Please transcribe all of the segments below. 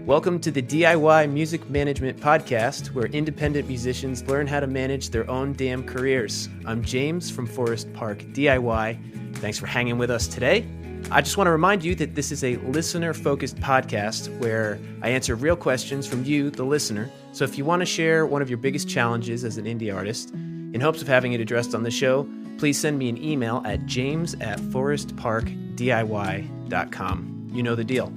Welcome to the DIY Music Management Podcast, where independent musicians learn how to manage their own damn careers. I'm James from Forest Park DIY. Thanks for hanging with us today. I just want to remind you that this is a listener-focused podcast where I answer real questions from you, the listener. So if you want to share one of your biggest challenges as an indie artist, in hopes of having it addressed on the show, please send me an email at james@forestparkdiy.com. You know the deal.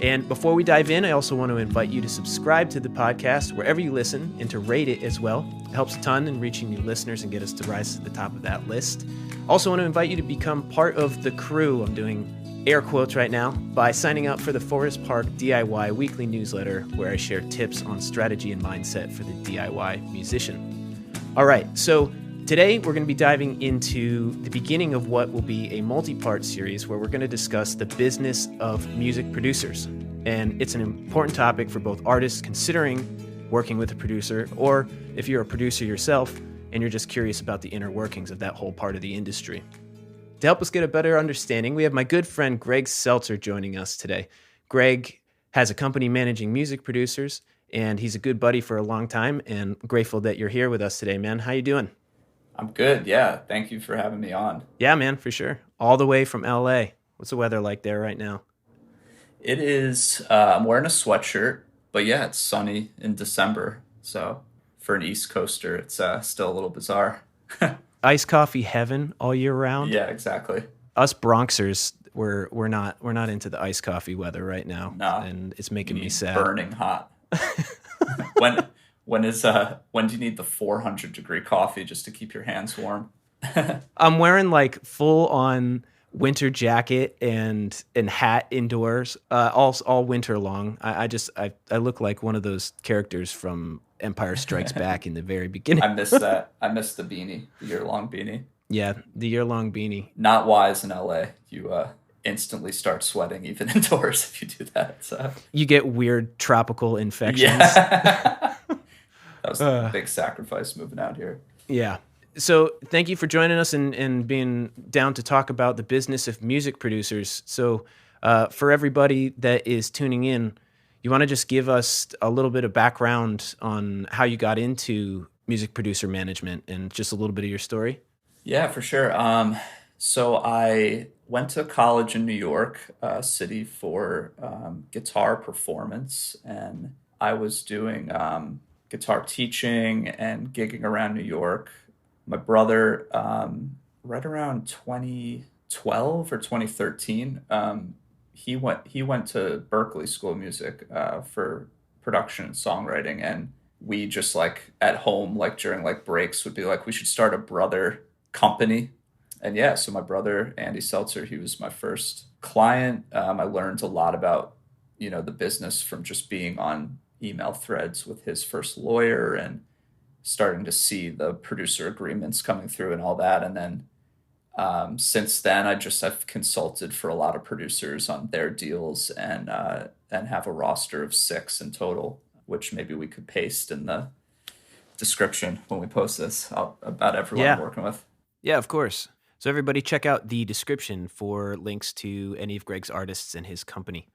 And before we dive in, I also want to invite you to subscribe to the podcast wherever you listen and to rate it as well. It helps a ton in reaching new listeners and get us to rise to the top of that list. Also want to invite you to become part of the crew. I'm doing air quotes right now by signing up for the Forest Park DIY weekly newsletter, where I share tips on strategy and mindset for the DIY musician. All right, so today we're going to be diving into the beginning of what will be a multi-part series where we're going to discuss the business of music producers. And it's an important topic for both artists considering working with a producer, or if you're a producer yourself and you're just curious about the inner workings of that whole part of the industry. To help us get a better understanding, we have my good friend Greg Seltzer joining us today. Greg has a company managing music producers, and he's a good buddy for a long time, and grateful that you're here with us today, man. How you doing? I'm good. Yeah. Thank you for having me on. Yeah, man, for sure. All the way from LA. What's the weather like there right now? It is, I'm wearing a sweatshirt, but yeah, it's sunny in December. So for an East Coaster, it's still a little bizarre. Iced coffee heaven all year round. Yeah, exactly. Us Bronxers, we're not into the iced coffee weather right now. No. And it's making me sad. Burning hot. When when do you need the 400-degree coffee just to keep your hands warm? I'm wearing like full on winter jacket and hat indoors, all winter long. I look like one of those characters from Empire Strikes Back in the very beginning. I miss that. I miss the beanie, the year-long beanie. Yeah, the year-long beanie. Not wise in LA. You instantly start sweating even indoors if you do that. So you get weird tropical infections. yeah. That was a big sacrifice moving out here. Yeah. So thank you for joining us and being down to talk about the business of music producers. So for everybody that is tuning in, you want to just give us a little bit of background on how you got into music producer management and just a little bit of your story? Yeah, for sure. So I went to college in New York City for guitar performance, and I was doing guitar teaching and gigging around New York. My brother, right around 2012 or 2013, he went to Berklee School of Music for production and songwriting, and we just like at home, like during like breaks, would be like, we should start a brother company. And yeah, so my brother, Andy Seltzer, he was my first client. I learned a lot about, the business from just being on email threads with his first lawyer and starting to see the producer agreements coming through and all that. And then since then, I've consulted for a lot of producers on their deals and have a roster of 6 in total, which maybe we could paste in the description when we post this about everyone I'm working with. Yeah, of course. So everybody check out the description for links to any of Greg's artists and his company.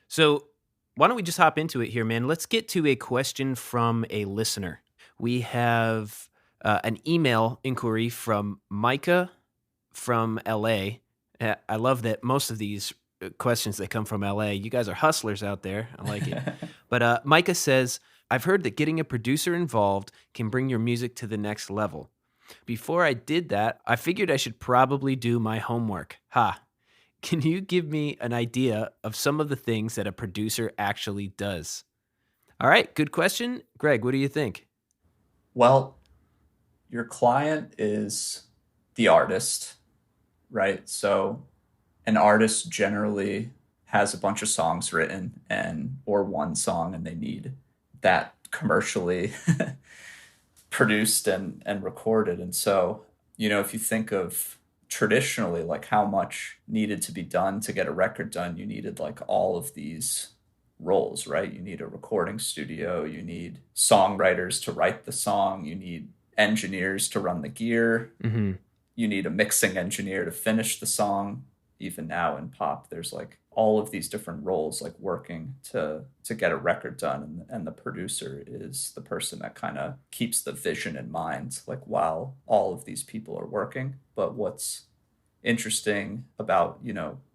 So why don't we just hop into it here, man? Let's get to a question from a listener. We have an email inquiry from Micah from LA. I love that most of these questions that come from LA, you guys are hustlers out there. I like it. But Micah says, I've heard that getting a producer involved can bring your music to the next level. Before I did that, I figured I should probably do my homework. Can you give me an idea of some of the things that a producer actually does? All right, good question. Greg, what do you think? Well, your client is the artist, right? So an artist generally has a bunch of songs written or one song, and they need that commercially produced and recorded. And so, if you think of traditionally like how much needed to be done to get a record done, you needed like all of these roles, right? You need a recording studio, you need songwriters to write the song, you need engineers to run the gear, you need a mixing engineer to finish the song, even now in pop, there's like all of these different roles like working to get a record done, and the producer is the person that kind of keeps the vision in mind like while all of these people are working. But what's interesting about,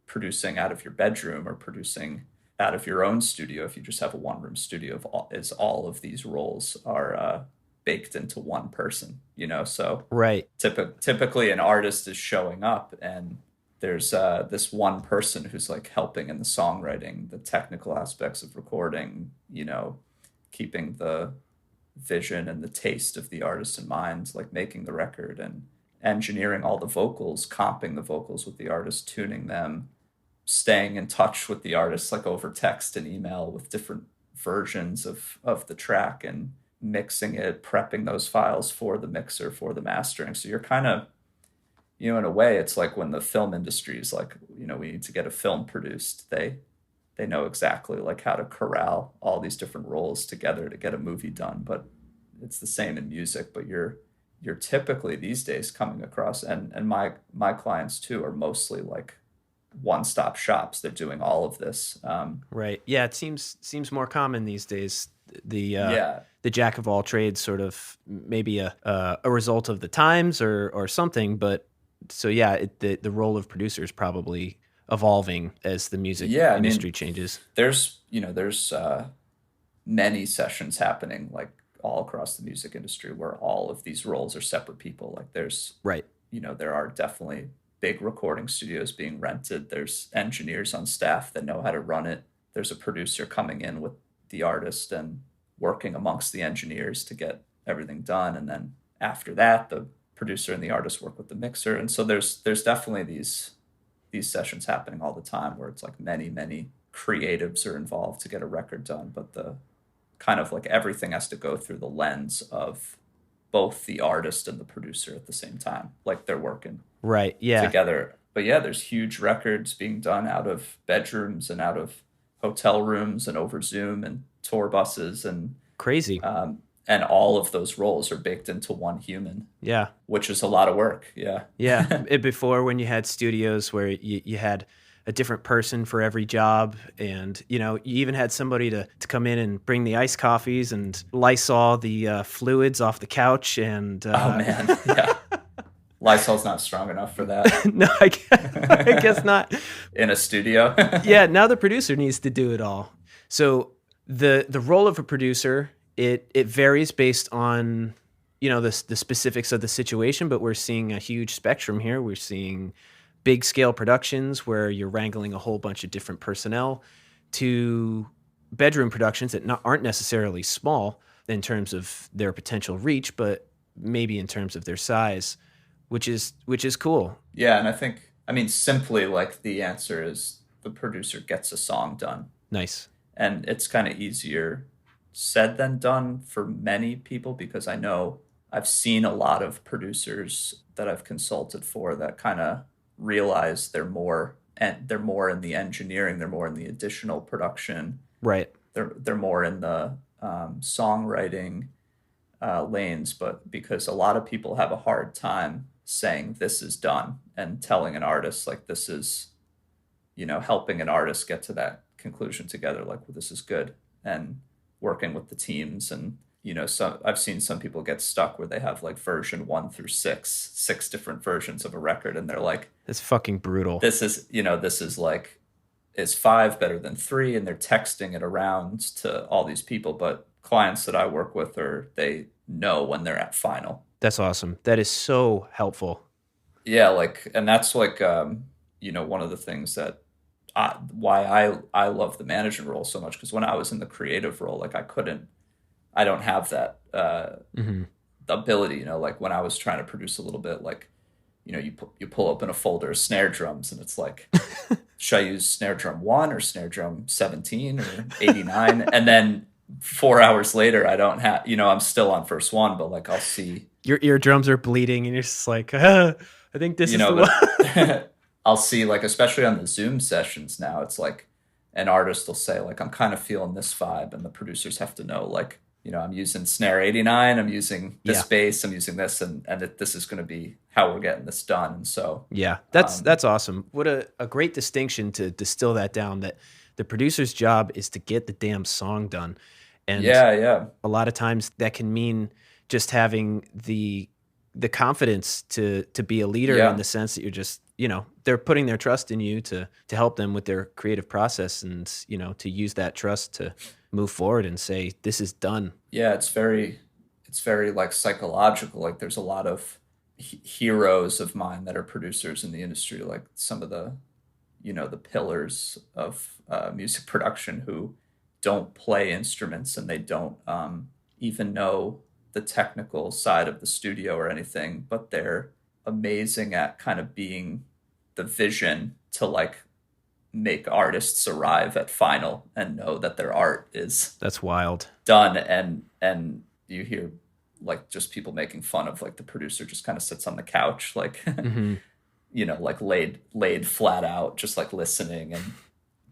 producing out of your bedroom or producing out of your own studio, if you just have a one room studio, is all of these roles are baked into one person, so Right. typically an artist is showing up, and there's this one person who's like helping in the songwriting, the technical aspects of recording, keeping the vision and the taste of the artist in mind, like making the record, and engineering all the vocals, comping the vocals with the artist, tuning them, staying in touch with the artist like over text and email with different versions of the track, and mixing it, prepping those files for the mixer, for the mastering. So you're kind of, in a way, it's like when the film industry is like, we need to get a film produced, they know exactly like how to corral all these different roles together to get a movie done. But it's the same in music, but you're typically these days coming across, and my clients too are mostly like one-stop shops. They're doing all of this. Right. Yeah, it seems more common these days. Yeah. The jack of all trades, sort of maybe a result of the times or something. But so yeah, the role of producer is probably evolving as the music industry changes. There's many sessions happening like all across the music industry where all of these roles are separate people. Like there's right. There are definitely big recording studios being rented. There's engineers on staff that know how to run it. There's a producer coming in with the artist and working amongst the engineers to get everything done. And then after that, the producer and the artist work with the mixer. And so there's definitely these sessions happening all the time where it's like many creatives are involved to get a record done. But the kind of like everything has to go through the lens of both the artist and the producer at the same time. Like they're working right. Yeah. together. But yeah, there's huge records being done out of bedrooms and out of hotel rooms and over Zoom and tour buses and crazy. And all of those roles are baked into one human. Yeah. Which is a lot of work. Yeah. Yeah. Before, when you had studios where you had a different person for every job, and you even had somebody to come in and bring the iced coffees and Lysol the fluids off the couch, and oh man, yeah. Lysol's not strong enough for that. No, I guess not. In a studio. Yeah, now the producer needs to do it all. So the role of a producer, it varies based on the specifics of the situation, but we're seeing a huge spectrum here. We're seeing big scale productions where you're wrangling a whole bunch of different personnel, to bedroom productions that aren't necessarily small in terms of their potential reach, but maybe in terms of their size, which is cool. Yeah, and I mean, simply like the answer is the producer gets a song done. Nice. And it's kind of easier said than done for many people, because I know I've seen a lot of producers that I've consulted for that kind of realize they're more in the engineering, they're more in the additional production. Right. They're more in the songwriting lanes, but because a lot of people have a hard time saying this is done and telling an artist like this is, helping an artist get to that conclusion together, like, well, this is good, and working with the teams. And I've seen some people get stuck where they have like version 1 through 6 different versions of a record, and they're like, it's fucking brutal. This is like, is 5 better than 3? And they're texting it around to all these people. But clients that I work with, they know when they're at final. That's awesome. That is so helpful. Yeah, like, and that's like, one of the things that why I love the management role so much, because when I was in the creative role, like I don't have that ability, like when I was trying to produce a little bit, like, you pull open a folder of snare drums and it's like, should I use snare drum 1 or snare drum 17 or 89? And then 4 hours later, I don't have, I'm still on first one, but like, I'll see. Your eardrums are bleeding and you're just like, I think this is the one. I'll see, like, especially on the Zoom sessions now, it's like an artist will say like, I'm kind of feeling this vibe, and the producers have to know like, I'm using snare 89, I'm using this Yeah. bass, I'm using this, and this is going to be how we're getting this done. And so, Yeah, that's awesome. What a great distinction to distill that down, that the producer's job is to get the damn song done. And yeah, yeah, a lot of times that can mean just having the confidence to be a leader, in yeah, the sense that you're just, they're putting their trust in you to help them with their creative process, and, to use that trust to move forward and say, this is done. yeah. It's very like psychological. Like there's a lot of heroes of mine that are producers in the industry, like some of the pillars of music production, who don't play instruments and they don't even know the technical side of the studio or anything, but they're amazing at kind of being the vision to like make artists arrive at final and know that their art is That's wild. done. And you hear like just people making fun of like the producer just kind of sits on the couch like Hmm. like laid flat out, just like listening. And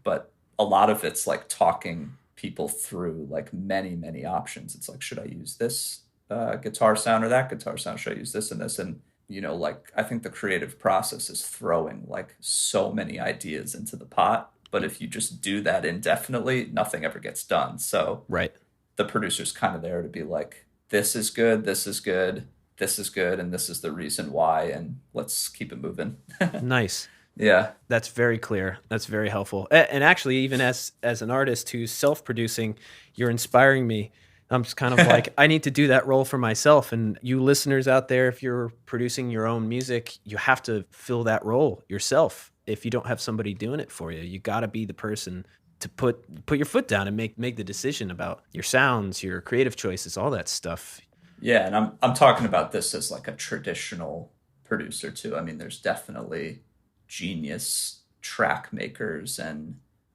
but a lot of it's like talking people through like many options. It's like, should I use this guitar sound or that guitar sound? Should I use this and this? And like I think the creative process is throwing like so many ideas into the pot, but if you just do that indefinitely, nothing ever gets done. So Right. the producer's kind of there to be like, this is good, this is good, this is good, and this is the reason why, and let's keep it moving. Nice. Yeah. That's very clear. That's very helpful. And actually, even as an artist who's self-producing, you're inspiring me. I'm just kind of like, I need to do that role for myself. And you listeners out there, if you're producing your own music, you have to fill that role yourself. If you don't have somebody doing it for you, you got to be the person to put your foot down and make the decision about your sounds, your creative choices, all that stuff. Yeah, and I'm talking about this as like a traditional producer too. I mean, there's definitely genius track makers,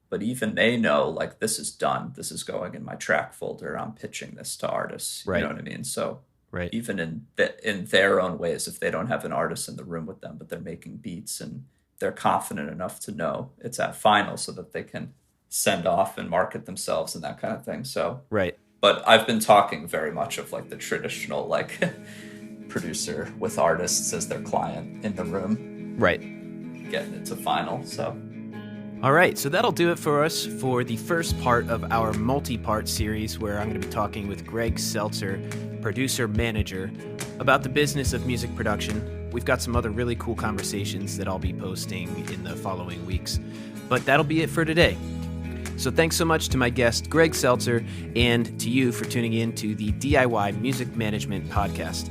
but even they know like, this is done, this is going in my track folder, I'm pitching this to artists. You Right. know what I mean? So Right. even in their own ways, if they don't have an artist in the room with them, but they're making beats and they're confident enough to know it's at final so that they can send off and market themselves and that kind of thing. So, Right. but I've been talking very much of like the traditional like producer with artists as their client in the room, Right. getting it to final. So All right, so that'll do it for us for the first part of our multi-part series, where I'm going to be talking with Greg Seltzer, producer manager, about the business of music production. We've got some other really cool conversations that I'll be posting in the following weeks. But that'll be it for today. So thanks so much to my guest, Greg Seltzer, and to you for tuning in to the DIY Music Management Podcast.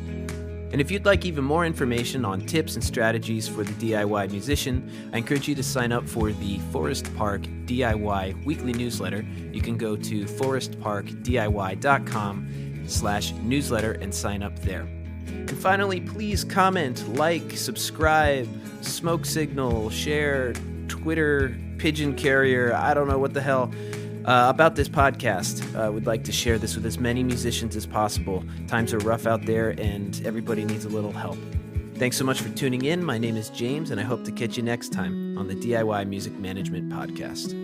And if you'd like even more information on tips and strategies for the DIY musician, I encourage you to sign up for the Forest Park DIY weekly newsletter. You can go to forestparkdiy.com/newsletter and sign up there. And finally, please comment, like, subscribe, smoke signal, share, Twitter, pigeon carrier, I don't know what the hell, about this podcast. We'd like to share this with as many musicians as possible. Times are rough out there and everybody needs a little help. Thanks so much for tuning in. My name is James, and I hope to catch you next time on the DIY Music Management Podcast.